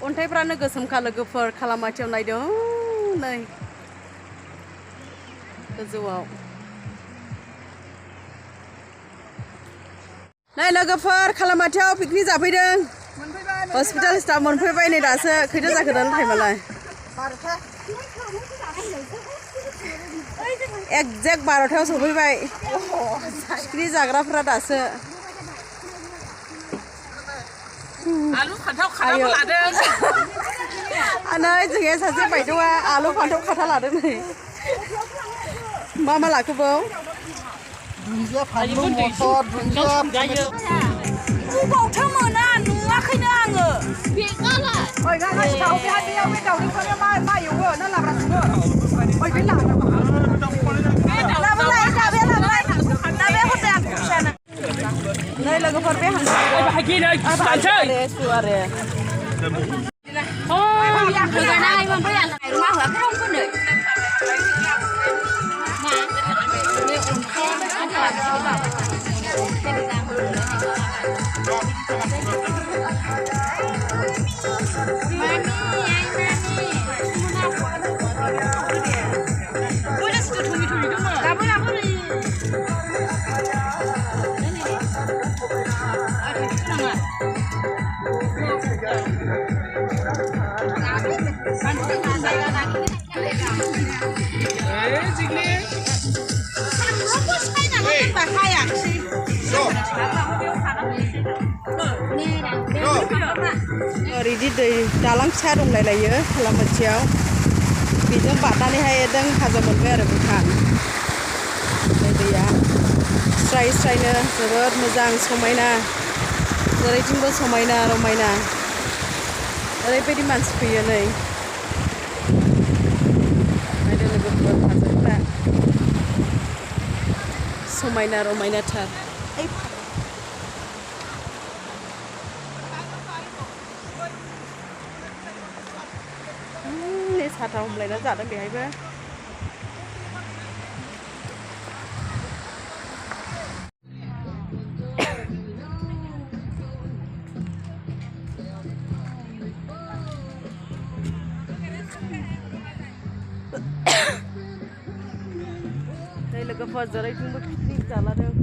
अन्थाइफ्रानो गोसोमखा लोगोफोर खालामाथियाव नायदों नै गोजौआव नै लोगोफोर खालामाथियाव पिकनिक जाफैदों हस्पिटाल स्टाफ मोनफैबाय नै दासो खैथा जाखो दालाय टाइमालाय एक्जेक्ट 12थायाव सफैबाय पिकनिक जाग्राफ्रा दासो आलु फान्थाव खादा लादों नै जोंहा सासे बायद'आ आलु फान्थाव खादा लादों नै मा लाखो बाव दुन्दिया फानलु मटर दुन्दिया बबावथो मोना नुवाखैनो आङो बेगालाय ओइ गागा सिथाव बेयाव बे दाउदैखौनो मा एवो ना लाब्रा सङो ओइ बे लाब्रा नै लोगोफोर बे हांसो आरो ओरैदि दै दालां फिसा दंलायलायो खालामाथियाव बेजों बारनानैहाय एकदम हाजो मोनबाय आरो भुटान दैया स्राय स्रायनो जोबोद मोजां समायना जेरैथिंबो समायना रमायना ओरैबायदि मानसि फैयो नै नायदो लोगोफोर हाजोफ्रा समायना रमायनाथार साथा हमलायना जादों बेहायबो नै लोगोफोर जेरैथिंबो पिकनिक जालादों